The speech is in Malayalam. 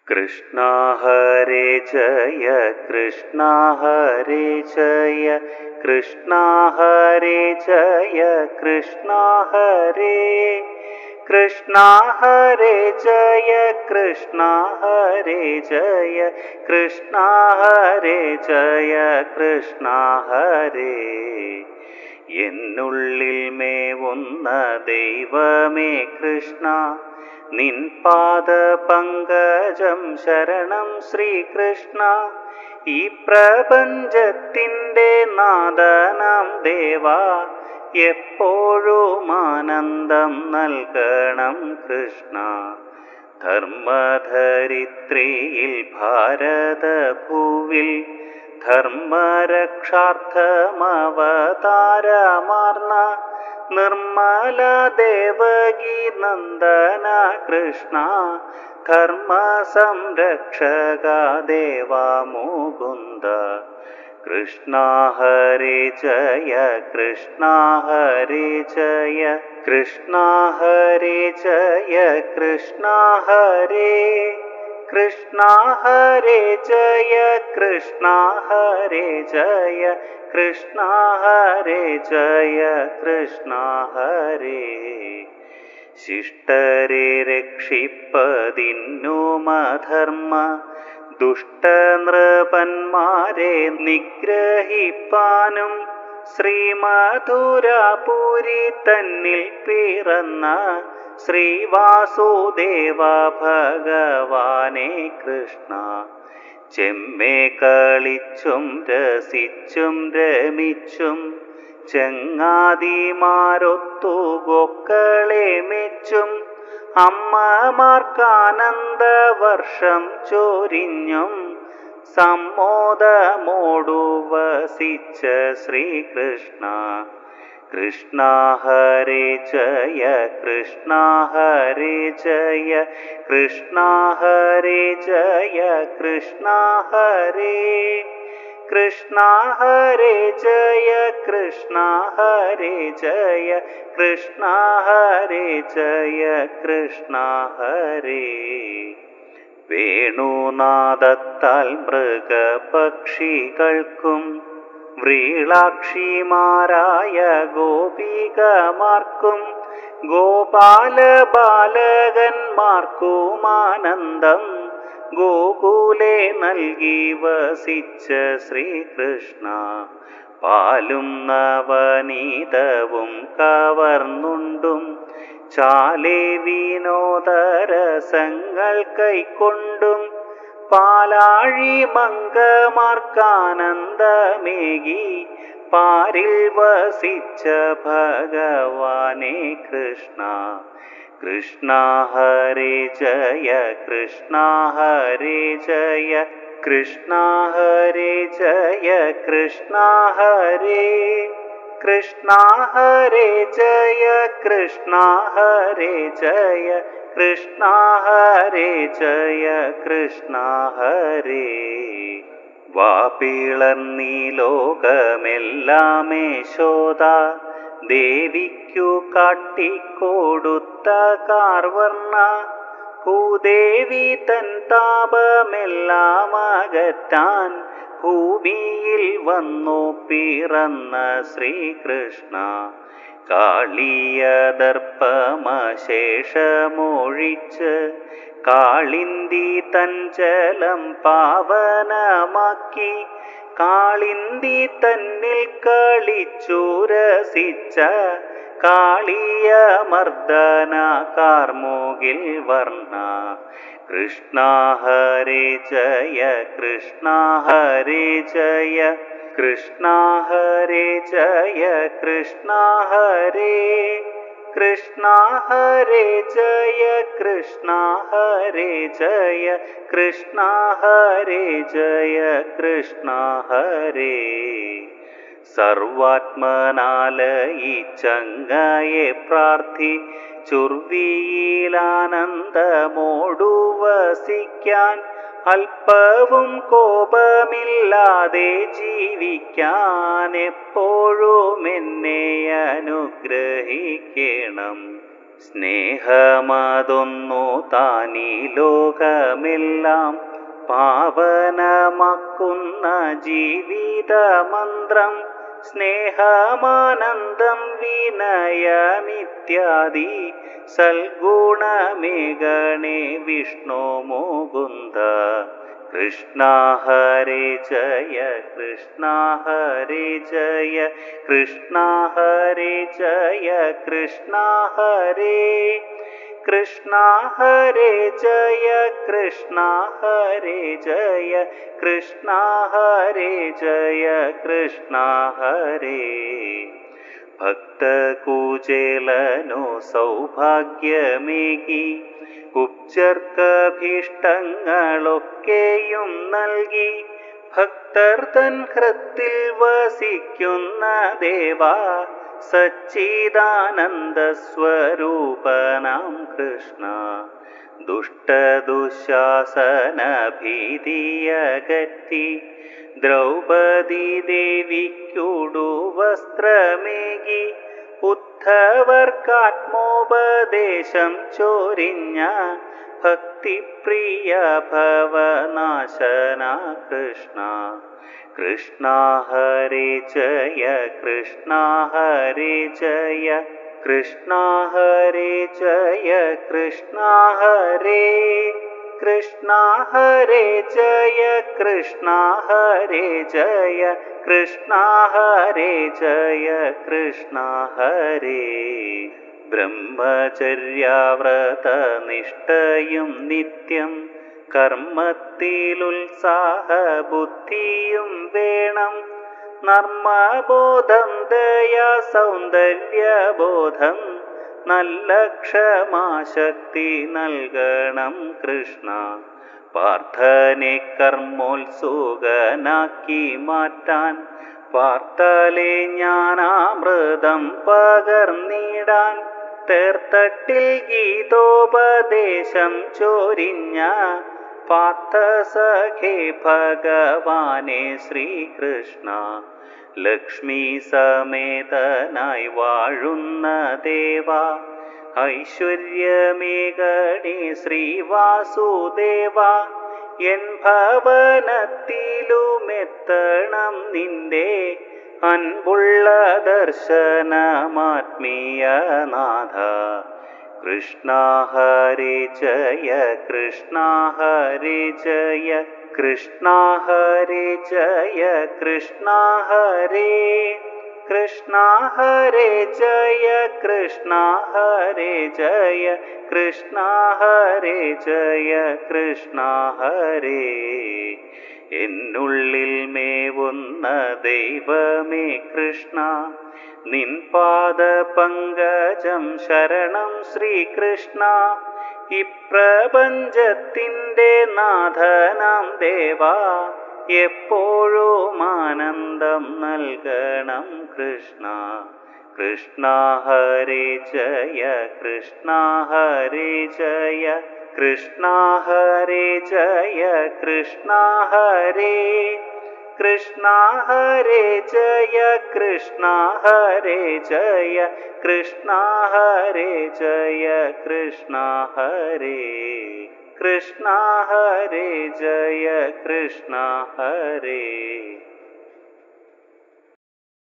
कृष्णा हरे जय कृष्णा हरे जय कृष्णा हरे जय कृष्णा हरे कृष्णा हरे जय कृष्णा हरे जय कृष्णा हरे जय कृष्णा हरे എന്നുള്ളിൽ മേവുന്ന ദൈവമേ കൃഷ്ണ നിൻ പാദ പങ്കജം ശരണം ശ്രീകൃഷ്ണ ഈ പ്രപഞ്ചത്തിൻ്റെ നാഥനാം ദേവാ എപ്പോഴും ആനന്ദം നൽകണം കൃഷ്ണ ധർമ്മധരിത്രിയിൽ ഭാരതഭൂവിൽ ധർമ്മരക്ഷാർത്ഥമവതാരമാർന്ന നിർമ്മല ദേവകി നന്ദന കൃഷ്ണ ധർമ്മ സംരക്ഷക ദേവാ മുകുന്ദ കൃഷ്ണ ഹരേ ജയ കൃഷ്ണ ഹരേ ജയ കൃഷ്ണ ഹരേ ജയ കൃഷ്ണ ഹരേ കൃഷ്ണ ഹരേ ജയ കൃഷ്ണ ഹരേ ജയ കൃഷ്ണ ഹരേ ജയ കൃഷ്ണ ഹരേ ശിഷ്ടരെ രക്ഷിപ്പതിന്നുമധർമ്മ ദുഷ്ടനൃപന്മാരെ നിഗ്രഹിപ്പാനും ശ്രീമധുരാപുരി തന്നിൽ പിറന്ന ശ്രീവാസുദേവ ഭഗവാനേ കൃഷ്ണ ചെമ്മേ കളിച്ചും രസിച്ചും രമിച്ചും ചങ്ങാതിമാരൊത്തു ഗോക്കളെ മെച്ചും അമ്മമാർക്കാനന്ദവർഷം ചൊരിഞ്ഞും സമ്മോദമോടു വസിച്ച ശ്രീകൃഷ്ണ കൃഷ്ണ ഹരേ ജയ കൃഷ്ണ ഹരേ ജയ കൃഷ്ണ ഹരേ ജയ കൃഷ്ണ ഹരേ കൃഷ്ണ ഹരേ ജയ കൃഷ്ണ ഹരേ ജയ കൃഷ്ണ ഹരേ ജയ കൃഷ്ണ ഹരേ വേണുനാദത്താൽ മൃഗപക്ഷികൾക്കും വ്രീളാക്ഷിമാരായ ഗോപികമാർക്കും ഗോപാല ബാലകന്മാർക്കുമാനന്ദം ഗോകുലേ നൽകി വസിച്ച ശ്രീകൃഷ്ണ പാലും നവനീതവും കവർന്നുണ്ടും ചാലേ വിനോദരസങ്ങൾ കൈക്കൊണ്ടും പാലാഴി മംഗമാർക്കാനന്ദമേകി പാരിൽ വസിച്ച ഭഗവാനേ കൃഷ്ണ കൃഷ്ണ ഹരേ ജയ കൃഷ്ണ ഹരേ ജയ കൃഷ്ണ ഹരേ ജയ കൃഷ്ണ ഹരേ കൃഷ്ണ ഹരേ ജയ കൃഷ്ണ ഹരേ ജയ കൃഷ്ണ ഹരേ ജയ കൃഷ്ണ ഹരേ വാപിളർന്നീ ലോകമെല്ലാം യശോദ ദേവിക്കു കാട്ടിക്കൊടുത്ത കാർവർണ്ണ ഭൂദേവി തൻ താപമെല്ലാം അകറ്റാൻ ഭൂമിയിൽ വന്നു പിറന്ന ശ്രീകൃഷ്ണ കാളിയദർപ്പമശേഷമൊഴിച്ച് കാളിന്തി തൻ ജലം പാവനമാക്കി കാളിന്തി തന്നിൽ കളിച്ചു രസിച്ച കാളിയ മർദ്ദന കാർമുകിൽ വർണ്ണ കൃഷ്ണ ഹരേ ജയ കൃഷ്ണ ഹരേ ജയ കൃഷ്ണ ഹരേ ജയ കൃഷ്ണ ഹരേ കൃഷ്ണ ഹരേ ജയ കൃഷ്ണ ഹരേ ജയ കൃഷ്ണ ഹരേ ജയ കൃഷ്ണ ഹരേ സർവാത്മനാലയിച്ചങ്ങയെ പ്രാർത്ഥി ചുർവിയിലാനന്ദമോടു വസിക്കാൻ അല്പവും കോപമില്ലാതെ ജീവിക്കാൻ എപ്പോഴും എന്നെ അനുഗ്രഹിക്കണം സ്നേഹമതൊന്നു താനീ ലോകമെല്ലാം പാവനമാക്കുന്ന ജീവിതമന്ത്രം. സ്നേഹമാനന്ദം വിനയമിത്യാദി സൽഗുണമേഗണേ വിഷ്ണു മുകുന്ദ. കൃഷ്ണ ഹരേ ജയ കൃഷ്ണ ഹരേ ജയ കൃഷ്ണ ഹരേ ജയ കൃഷ്ണ ഹരേ. കൃഷ്ണ ഹരേ ജയ കൃഷ്ണ ഹരേ ജയ കൃഷ്ണ ഹരേ ജയ കൃഷ്ണ ഹരേ. ഭക്തകുചേലനോ സൗഭാഗ്യമേകി കുബ്ജർക്കഭീഷ്ടങ്ങളൊക്കെയും നൽകി. ഭക്തർ തൻ ഹൃത്തിൽ വസിക്കുന്ന ദേവാ സച്ചിദാനന്ദ സ്വരൂപനാം കൃഷ്ണ. ദുഷ്ടദുശാസന ഭീതിയകറ്റി ദ്രൗപദീ ദേവിക്കുടു വസ്ത്രമേകി. ഉദ്ധവർക്കാത്മോപദേശം ചൊരിഞ്ഞ ഭക്തിപ്രിയ ഭവനാശന കൃഷ്ണ. കൃഷ്ണ ഹരേ ജയ കൃഷ്ണ ഹരേ ജയ കൃഷ്ണ ഹരേ ജയ കൃഷ്ണ ഹരേ. കൃഷ്ണ ഹരേ ജയ കൃഷ്ണ ഹരേ ജയ കൃഷ്ണ ഹരേ ജയ കൃഷ്ണ ഹരേ. ബ്രഹ്മചര്യാവ്രത നിഷ്ഠയും നിത്യം കർമ്മത്തിലുത്സാഹബുദ്ധിയും വേണം. നർമ്മബോധം ദയാ സൗന്ദര്യബോധം നല്ല ക്ഷമാശക്തി നൽകണം കൃഷ്ണ. പാർത്ഥനെ കർമ്മോത്സുകനാക്കി മാറ്റാൻ പാർത്താലേ ജ്ഞാനാമൃതം പകർന്നിടാൻ. തേർത്തട്ടിൽ ഗീതോപദേശം ചൊരിഞ്ഞ പാർത്ഥസഖേ ഭഗവാനെ ശ്രീകൃഷ്ണ. ലക്ഷ്മി സമേതനായി വാഴുന്ന ദേവാ ഐശ്വര്യമേകണേ ശ്രീവാസുദേവ. എൻ ഭവനത്തിലുമെത്തണം നിന്റെ അൻപുള്ള ദർശനമാത്മീയനാഥ. കൃഷ്ണ ഹരേ ജയ കൃഷ്ണ ഹരേ ജയ കൃഷ്ണ ഹരേ ജയ കൃഷ്ണ ഹരേ. കൃഷ്ണ ഹരേ ജയ കൃഷ്ണ ഹരേ ജയ കൃഷ്ണ ഹരേ ജയ കൃഷ്ണ ഹരേ. എന്നുള്ളിൽ മേവുന്ന ദൈവമേ കൃഷ്ണ, നിൻ പാദപങ്കജം ശരണം ശ്രീകൃഷ്ണ. ഇപ്രപഞ്ചത്തിൻ്റെ നാഥനാം ദേവാ എപ്പോഴും ആനന്ദം നൽകണം കൃഷ്ണ. കൃഷ്ണ ഹരേ ജയ കൃഷ്ണ ഹരേ ജയ കൃഷ്ണ ഹരേ ജയ കൃഷ്ണ ഹരേ. കൃഷ്ണ ഹരേ ജയ കൃഷ്ണ ഹരേ ജയ കൃഷ്ണ ഹരേ ജയ കൃഷ്ണ ഹരേ. കൃഷ്ണ ഹരേ ജയ കൃഷ്ണ ഹരേ.